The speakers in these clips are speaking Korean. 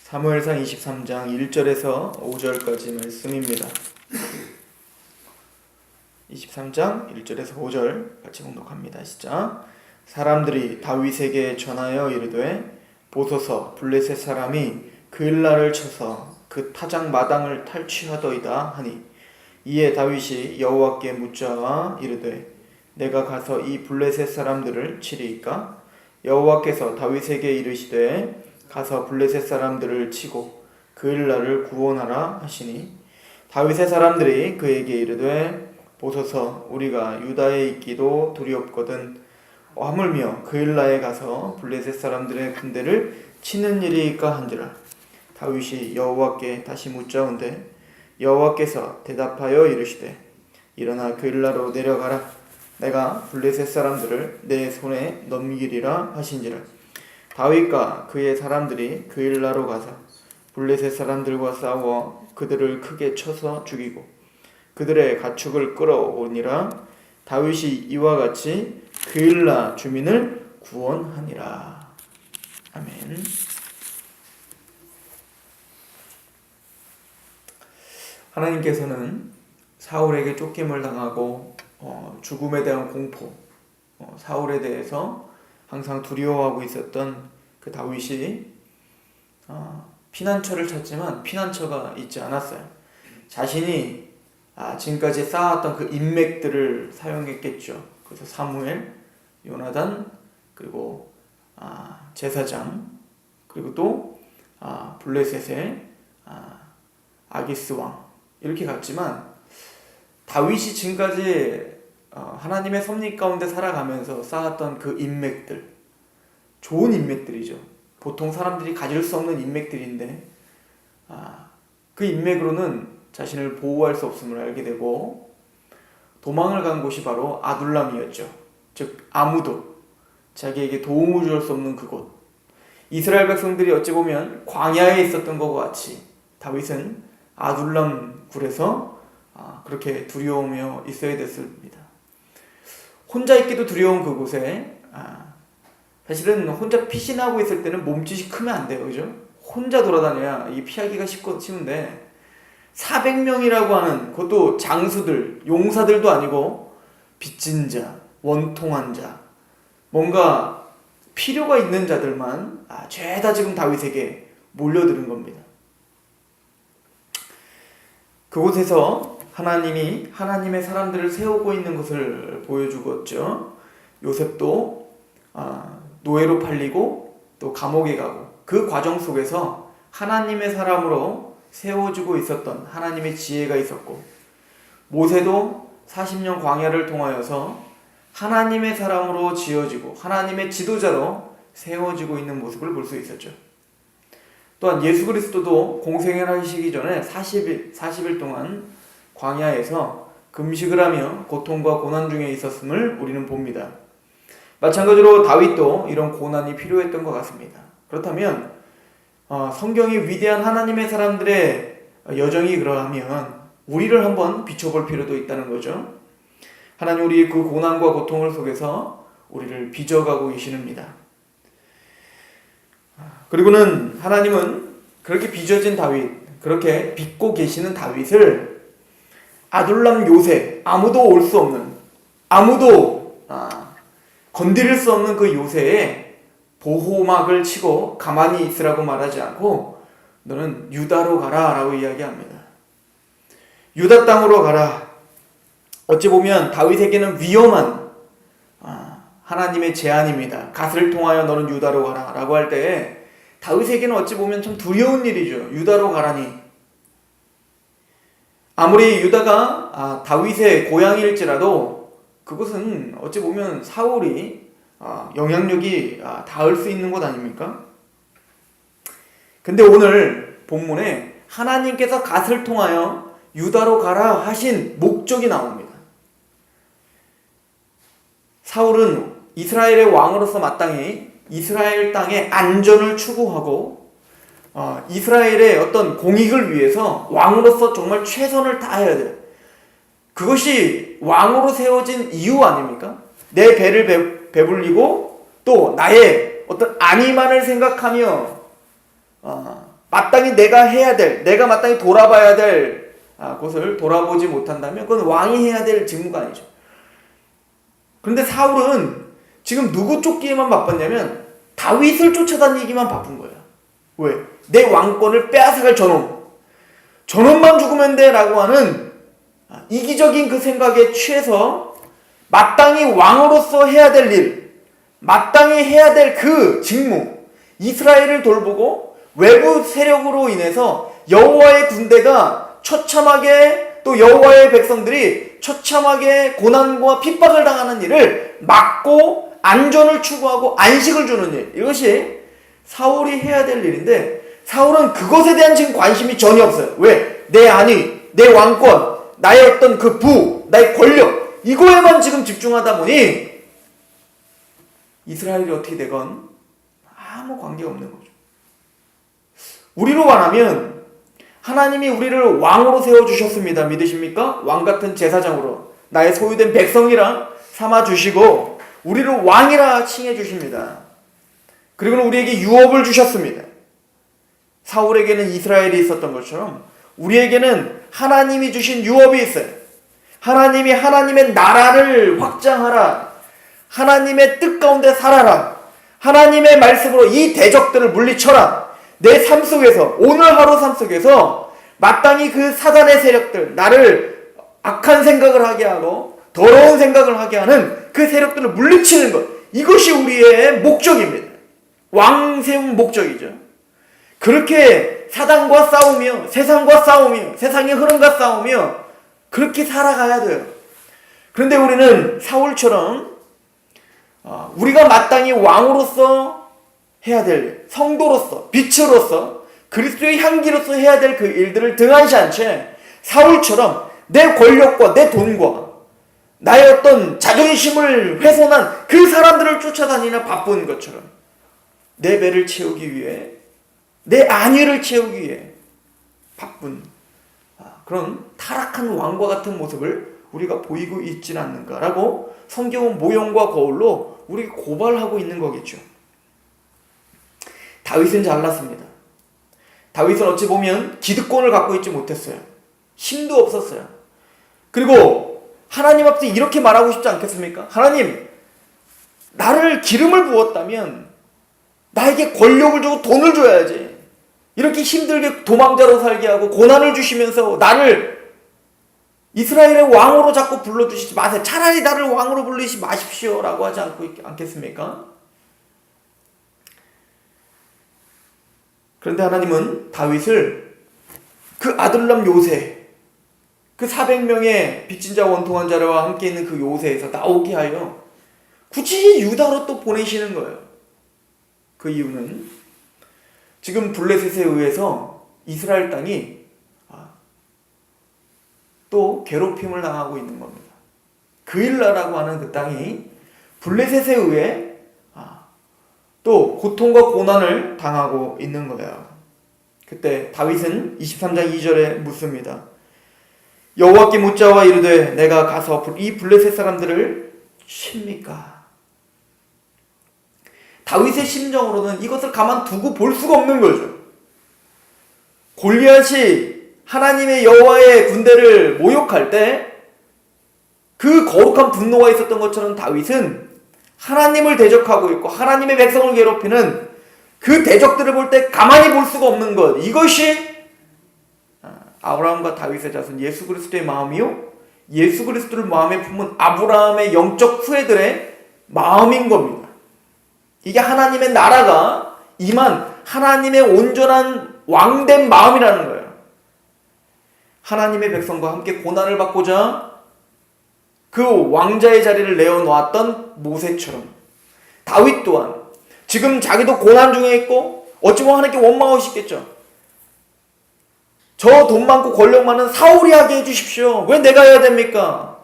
사무엘상 23장 1절에서 5절까지 말씀입니다. 23장 1절에서 5절 같이 공독합니다. 시작. 사람들이 다윗에게 전하여 이르되 보소서 블레셋 사람이 그일라를 쳐서 그 타작 마당을 탈취하더이다 하니 이에 다윗이 여호와께 묻자 이르되 내가 가서 이 블레셋 사람들을 치리이까? 여호와께서 다윗에게 이르시되 가서 블레셋 사람들을 치고 그일라를 구원하라 하시니 다윗의 사람들이 그에게 이르되 보소서 우리가 유다에 있기도 두렵거든 하물며 그일라에 가서 블레셋 사람들의 군대를 치는 일이니까 한지라. 다윗이 여호와께 다시 묻자온데 여호와께서 대답하여 이르시되 일어나 그일라로 내려가라. 내가 블레셋 사람들을 내 손에 넘기리라 하신지라. 다윗과 그의 사람들이 그일라로 가서 블레셋 사람들과 싸워 그들을 크게 쳐서 죽이고 그들의 가축을 끌어오니라. 다윗이 이와 같이 그일라 주민을 구원하니라. 아멘. 하나님께서는 사울에게 쫓김을 당하고 죽음에 대한 공포, 사울에 대해서 항상 두려워하고 있었던 그 다윗이 피난처를 찾지만 피난처가 있지 않았어요. 자신이 지금까지 쌓았던 그 인맥들을 사용했겠죠. 그래서 사무엘, 요나단, 그리고 제사장, 그리고 또 블레셋의 아기스 왕 이렇게 갔지만 다윗이 지금까지 하나님의 섭리 가운데 살아가면서 쌓았던 그 인맥들, 좋은 인맥들이죠. 보통 사람들이 가질 수 없는 인맥들인데 그 인맥으로는 자신을 보호할 수 없음을 알게 되고 도망을 간 곳이 바로 아둘람이었죠. 즉 아무도 자기에게 도움을 줄 수 없는 그곳. 이스라엘 백성들이 어찌 보면 광야에 있었던 것과 같이 다윗은 아둘람 굴에서 그렇게 두려우며 있어야 됐습니다. 혼자 있기도 두려운 그곳에 사실은 혼자 피신하고 있을 때는 몸짓이 크면 안 돼요. 그죠? 혼자 돌아다녀야 이 피하기가 쉬운데 400명이라고 하는 그것도 장수들, 용사들도 아니고 빚진 자, 원통한 자, 뭔가 필요가 있는 자들만 죄다 지금 다윗에게 몰려드는 겁니다. 그곳에서 하나님이 하나님의 사람들을 세우고 있는 것을 보여주었죠. 요셉도 노예로 팔리고 또 감옥에 가고 그 과정 속에서 하나님의 사람으로 세워지고 있었던 하나님의 지혜가 있었고 모세도 40년 광야를 통하여서 하나님의 사람으로 지어지고 하나님의 지도자로 세워지고 있는 모습을 볼 수 있었죠. 또한 예수 그리스도도 공생애를 하시기 전에 40일 동안 광야에서 금식을 하며 고통과 고난 중에 있었음을 우리는 봅니다. 마찬가지로 다윗도 이런 고난이 필요했던 것 같습니다. 그렇다면 성경이 위대한 하나님의 사람들의 여정이 그러하면 우리를 한번 비춰볼 필요도 있다는 거죠. 하나님 우리의 그 고난과 고통을 속에서 우리를 빚어가고 계시는입니다. 그리고는 하나님은 그렇게 빚어진 다윗, 그렇게 빚고 계시는 다윗을 아둘람 요새, 아무도 올 수 없는, 아무도 건드릴 수 없는 그 요새에 보호막을 치고 가만히 있으라고 말하지 않고 너는 유다로 가라 라고 이야기합니다. 유다 땅으로 가라. 어찌 보면 다윗에게는 위험한 하나님의 제안입니다. 갓을 통하여 너는 유다로 가라 라고 할 때에 다윗에게는 어찌 보면 참 두려운 일이죠. 유다로 가라니. 아무리 유다가 다윗의 고향일지라도 그것은 어찌 보면 사울이 영향력이 닿을 수 있는 곳 아닙니까? 근데 오늘 본문에 하나님께서 갓을 통하여 유다로 가라 하신 목적이 나옵니다. 사울은 이스라엘의 왕으로서 마땅히 이스라엘 땅의 안전을 추구하고 이스라엘의 어떤 공익을 위해서 왕으로서 정말 최선을 다해야 돼요. 그것이 왕으로 세워진 이유 아닙니까? 내 배를 배불리고 또 나의 어떤 안위만을 생각하며 마땅히 내가 해야 될, 내가 마땅히 돌아봐야 될 곳을 돌아보지 못한다면 그건 왕이 해야 될 직무가 아니죠. 그런데 사울은 지금 누구 쫓기에만 바빴냐면 다윗을 쫓아다니기만 바쁜 거예요. 왜? 내 왕권을 빼앗아갈 저놈만 죽으면 돼 라고 하는 이기적인 그 생각에 취해서 마땅히 왕으로서 해야 될 일, 마땅히 해야 될 그 직무, 이스라엘을 돌보고 외부 세력으로 인해서 여호와의 군대가 처참하게, 또 여호와의 백성들이 처참하게 고난과 핍박을 당하는 일을 막고 안전을 추구하고 안식을 주는 일, 이것이 사울이 해야 될 일인데 사울은 그것에 대한 지금 관심이 전혀 없어요. 왜? 내 안위, 내 왕권, 나의 어떤 그 부, 나의 권력, 이거에만 지금 집중하다 보니 이스라엘이 어떻게 되건 아무 관계가 없는 거죠. 우리로 말하면 하나님이 우리를 왕으로 세워주셨습니다. 믿으십니까? 왕같은 제사장으로 나의 소유된 백성이라 삼아주시고 우리를 왕이라 칭해주십니다. 그리고 우리에게 유업을 주셨습니다. 사울에게는 이스라엘이 있었던 것처럼 우리에게는 하나님이 주신 유업이 있어요. 하나님이 하나님의 나라를 확장하라, 하나님의 뜻 가운데 살아라, 하나님의 말씀으로 이 대적들을 물리쳐라. 내 삶 속에서, 오늘 하루 삶 속에서 마땅히 그 사단의 세력들, 나를 악한 생각을 하게 하고 더러운 생각을 하게 하는 그 세력들을 물리치는 것, 이것이 우리의 목적입니다. 왕 세운 목적이죠. 그렇게 사단과 싸우며 세상과 싸우며 세상의 흐름과 싸우며 그렇게 살아가야 돼요. 그런데 우리는 사울처럼 우리가 마땅히 왕으로서 해야 될 일, 성도로서, 빛으로서, 그리스도의 향기로서 해야 될 그 일들을 등한시한 채 사울처럼 내 권력과 내 돈과 나의 어떤 자존심을 훼손한 그 사람들을 쫓아다니는 바쁜 것처럼 내 배를 채우기 위해, 내 안위를 채우기 위해 바쁜 그런 타락한 왕과 같은 모습을 우리가 보이고 있지는 않는가라고 성경은 모형과 거울로 우리에게 고발하고 있는 거겠죠. 다윗은 잘났습니다. 다윗은 어찌 보면 기득권을 갖고 있지 못했어요. 힘도 없었어요. 그리고 하나님 앞에 이렇게 말하고 싶지 않겠습니까? 하나님, 나를 기름을 부었다면 나에게 권력을 주고 돈을 줘야지. 이렇게 힘들게 도망자로 살게 하고 고난을 주시면서 나를 이스라엘의 왕으로 자꾸 불러주시지 마세요. 차라리 나를 왕으로 부르지 마십시오 라고 하지 않겠습니까? 그런데 하나님은 다윗을 그 아둘람 요새, 그 400명의 빚진 자 원통한 자와 함께 있는 그 요새에서 나오게 하여 굳이 유다로 또 보내시는 거예요. 그 이유는 지금 블레셋에 의해서 이스라엘 땅이 또 괴롭힘을 당하고 있는 겁니다. 그일라라고 하는 그 땅이 블레셋에 의해 또 고통과 고난을 당하고 있는 거예요. 그때 다윗은 23장 2절에 묻습니다. 여호와께 묻자와 이르되 내가 가서 이 블레셋 사람들을 칩니까? 다윗의 심정으로는 이것을 가만두고 볼 수가 없는 거죠. 골리앗이 하나님의 여호와의 군대를 모욕할 때 그 거룩한 분노가 있었던 것처럼 다윗은 하나님을 대적하고 있고 하나님의 백성을 괴롭히는 그 대적들을 볼 때 가만히 볼 수가 없는 것, 이것이 아브라함과 다윗의 자손 예수 그리스도의 마음이요, 예수 그리스도를 마음에 품은 아브라함의 영적 후예들의 마음인 겁니다. 이게 하나님의 나라가 임한 하나님의 온전한 왕된 마음이라는 거예요. 하나님의 백성과 함께 고난을 받고자 그 왕자의 자리를 내어놓았던 모세처럼 다윗 또한 지금 자기도 고난 중에 있고 어찌 보면 하나님께 원망하시겠죠. 저 돈 많고 권력 많은 사울이 하게 해주십시오. 왜 내가 해야 됩니까?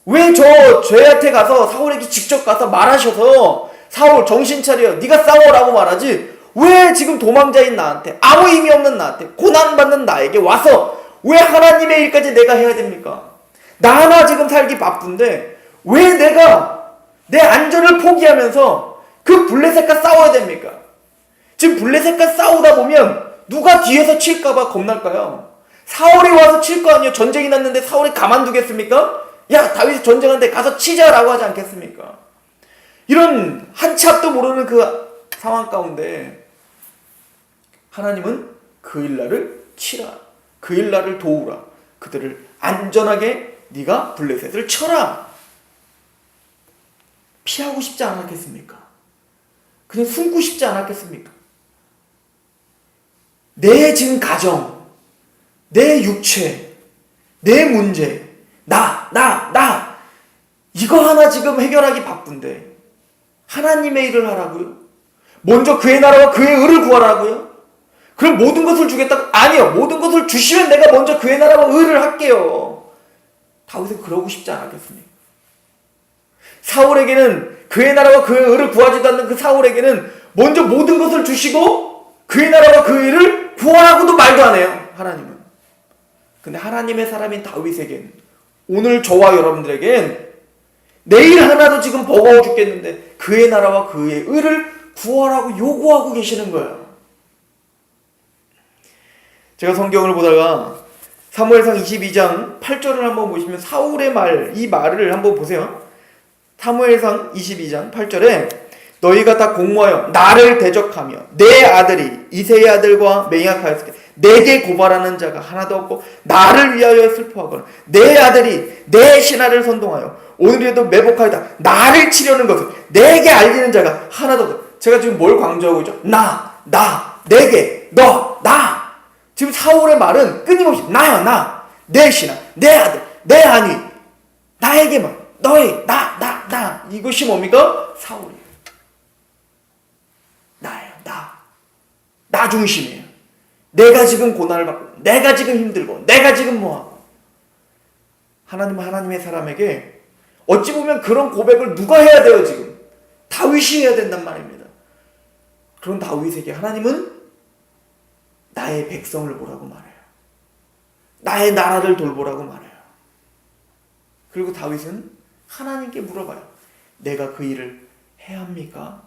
왜 저 죄한테 가서 사울에게 직접 가서 말하셔서 사울 정신 차려, 네가 싸워라고 말하지 왜 지금 도망자인 나한테, 아무 의미 없는 나한테, 고난받는 나에게 와서 왜 하나님의 일까지 내가 해야 됩니까? 나 하나 지금 살기 바쁜데 왜 내가 내 안전을 포기하면서 그 블레셋과 싸워야 됩니까? 지금 블레셋과 싸우다 보면 누가 뒤에서 칠까봐 겁날까요? 사울이 와서 칠 거 아니에요. 전쟁이 났는데 사울이 가만두겠습니까? 야, 다윗이 전쟁한데 가서 치자라고 하지 않겠습니까? 이런 한치 앞도 모르는 그 상황 가운데 하나님은 그 일날을 치라, 그 일날을 도우라, 그들을 안전하게 네가 블레셋을 쳐라. 피하고 싶지 않았겠습니까? 그냥 숨고 싶지 않았겠습니까? 내 지금 가정, 내 육체, 내 문제, 나 이거 하나 지금 해결하기 바쁜데 하나님의 일을 하라고요? 먼저 그의 나라와 그의 의를 구하라고요? 그럼 모든 것을 주겠다고? 아니요. 모든 것을 주시면 내가 먼저 그의 나라와 의를 할게요. 다윗은 그러고 싶지 않았겠습니까? 사울에게는 그의 나라와 그의 의를 구하지도 않는 그 사울에게는 먼저 모든 것을 주시고 그의 나라와 그의 의를 구하라고도 말도 안 해요. 하나님은. 근데 하나님의 사람인 다윗에겐, 오늘 저와 여러분들에겐 내일 하나도 지금 버거워 죽겠는데 그의 나라와 그의 의를 구하라고 요구하고 계시는 거예요. 제가 성경을 보다가 사무엘상 22장 8절을 한번 보시면 사울의 말, 이 말을 한번 보세요. 사무엘상 22장 8절에 너희가 다 공모하여 나를 대적하며 내 아들이 이새의 아들과 맹약하였을 때 내게 고발하는 자가 하나도 없고 나를 위하여 슬퍼하거나 내 아들이 내 신하를 선동하여 오늘에도 매복하였다 나를 치려는 것을 내게 알리는 자가 하나도 없다. 제가 지금 뭘 강조하고 있죠? 나, 내게, 나. 지금 사울의 말은 끊임없이 나야, 나, 내 신하, 내 아들, 내 아니, 나에게만, 너희, 나. 이것이 뭡니까? 사울이에요. 나예요, 나 중심이에요. 내가 지금 고난을 받고, 내가 지금 힘들고, 내가 지금 뭐하고. 하나님은 하나님의 사람에게 어찌 보면 그런 고백을 누가 해야 돼요, 지금? 다윗이 해야 된단 말입니다. 그런 다윗에게 하나님은 나의 백성을 보라고 말해요. 나의 나라를 돌보라고 말해요. 그리고 다윗은 하나님께 물어봐요. 내가 그 일을 해야 합니까?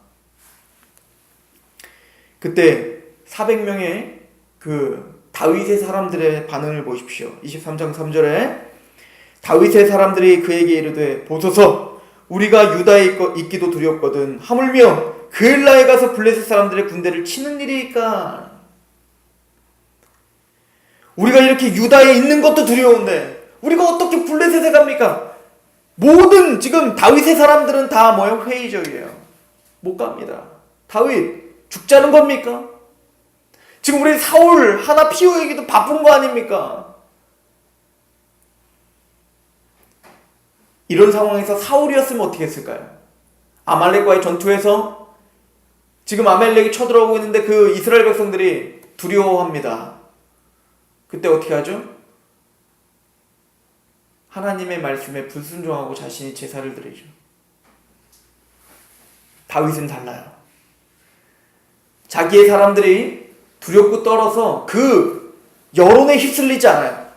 그때 400명의 그 다윗의 사람들의 반응을 보십시오. 23장 3절에 다윗의 사람들이 그에게 이르되 보소서 우리가 유다에 있기도 두렵거든 하물며 그엘라에 가서 블레셋 사람들의 군대를 치는 일이니까. 우리가 이렇게 유다에 있는 것도 두려운데 우리가 어떻게 블레셋에 갑니까? 모든 지금 다윗의 사람들은 다 뭐예요? 회의적이에요. 못 갑니다. 다윗 죽자는 겁니까? 지금 우리 사울 하나 피우기도 바쁜 거 아닙니까? 이런 상황에서 사울이었으면 어떻게 했을까요? 아말렉과의 전투에서 지금 아말렉이 쳐들어오고 있는데 그 이스라엘 백성들이 두려워합니다. 그때 어떻게 하죠? 하나님의 말씀에 불순종하고 자신이 제사를 드리죠. 다윗은 달라요. 자기의 사람들이 두렵고 떨어서 그 여론에 휩쓸리지 않아요.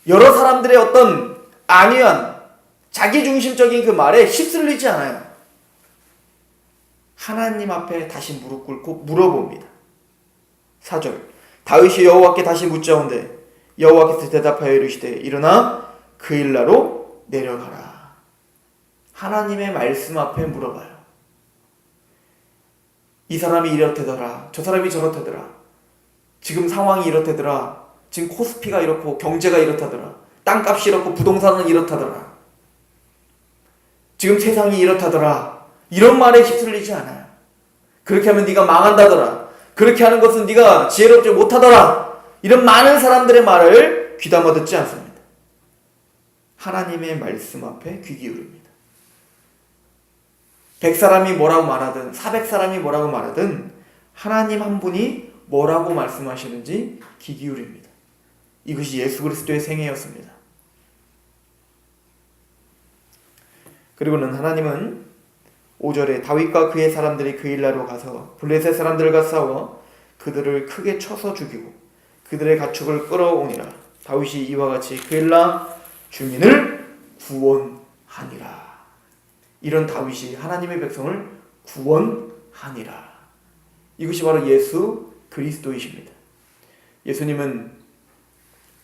여러 사람들의 어떤 안이한 자기중심적인 그 말에 휩쓸리지 않아요. 하나님 앞에 다시 무릎 꿇고 물어봅니다. 4절 다윗이 여호와께 다시 묻자온데 여호와께서 대답하여 이르시되 일어나 그 일나로 내려가라. 하나님의 말씀 앞에 물어봐요. 이 사람이 이렇다더라. 저 사람이 저렇다더라. 지금 상황이 이렇다더라. 지금 코스피가 이렇고 경제가 이렇다더라. 땅값이 이렇고 부동산은 이렇다더라. 지금 세상이 이렇다더라. 이런 말에 휩쓸리지 않아요. 그렇게 하면 네가 망한다더라. 그렇게 하는 것은 네가 지혜롭지 못하더라. 이런 많은 사람들의 말을 귀담아 듣지 않습니다. 하나님의 말씀 앞에 귀 기울입니다. 100사람이 뭐라고 말하든 400사람이 뭐라고 말하든 하나님 한 분이 뭐라고 말씀하시는지 귀 기울입니다. 이것이 예수 그리스도의 생애였습니다. 그리고는 하나님은 5절에 다윗과 그의 사람들이 그 일나로 가서 블레셋 사람들과 싸워 그들을 크게 쳐서 죽이고 그들의 가축을 끌어오니라. 다윗이 이와 같이 그 일나 주민을 구원하니라. 이런 다윗이 하나님의 백성을 구원하니라. 이것이 바로 예수 그리스도이십니다. 예수님은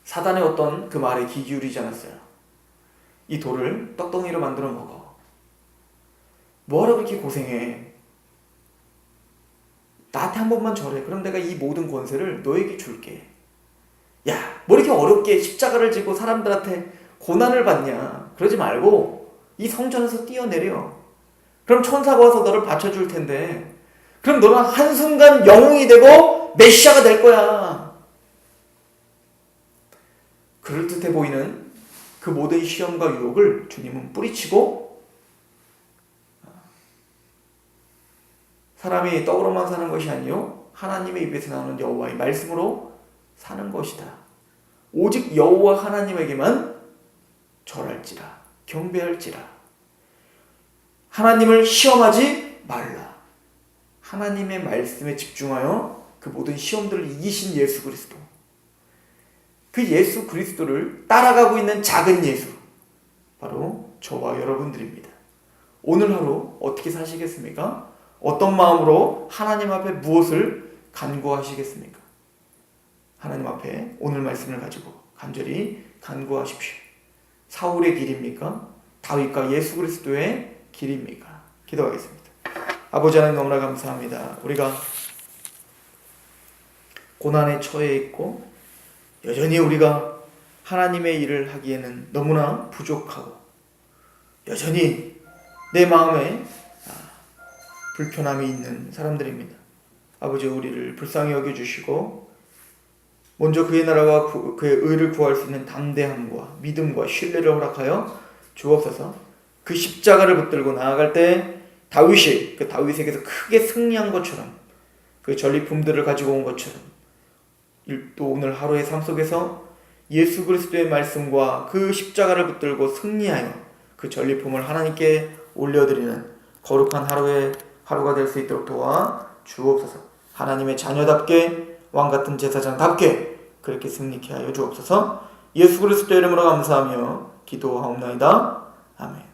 사단의 어떤 그 말에 귀 기울이지 않았어요. 이 돌을 떡덩이로 만들어 먹어. 뭐하러 그렇게 고생해? 나한테 한 번만 절해. 그럼 내가 이 모든 권세를 너에게 줄게. 야, 뭐 이렇게 어렵게 십자가를 지고 사람들한테 고난을 받냐. 그러지 말고 이 성전에서 뛰어내려. 그럼 천사가 와서 너를 받쳐줄 텐데, 그럼 너는 한순간 영웅이 되고 메시아가 될 거야. 그럴듯해 보이는 그 모든 시험과 유혹을 주님은 뿌리치고, 사람이 떡으로만 사는 것이 아니요 하나님의 입에서 나오는 여호와의 말씀으로 사는 것이다. 오직 여호와 하나님에게만 절할지라, 경배할지라. 하나님을 시험하지 말라. 하나님의 말씀에 집중하여 그 모든 시험들을 이기신 예수 그리스도, 그 예수 그리스도를 따라가고 있는 작은 예수, 바로 저와 여러분들입니다. 오늘 하루 어떻게 사시겠습니까? 어떤 마음으로 하나님 앞에 무엇을 간구하시겠습니까? 하나님 앞에 오늘 말씀을 가지고 간절히 간구하십시오. 사울의 길입니까? 다윗과 예수 그리스도의 길입니까? 기도하겠습니다. 아버지 하나님, 너무나 감사합니다. 우리가 고난에 처해 있고 여전히 우리가 하나님의 일을 하기에는 너무나 부족하고 여전히 내 마음에 불편함이 있는 사람들입니다. 아버지, 우리를 불쌍히 여겨주시고 먼저 그의 나라와 그의 의를 구할 수 있는 담대함과 믿음과 신뢰를 허락하여 주옵소서. 그 십자가를 붙들고 나아갈 때 다윗이 그 다윗에게서 크게 승리한 것처럼, 그 전리품들을 가지고 온 것처럼, 또 오늘 하루의 삶 속에서 예수 그리스도의 말씀과 그 십자가를 붙들고 승리하여 그 전리품을 하나님께 올려드리는 거룩한 하루가 될 수 있도록 도와 주옵소서. 하나님의 자녀답게, 왕같은 제사장답게 그렇게 승리케 하여 주옵소서. 예수 그리스도의 이름으로 감사하며 기도하옵나이다. 아멘.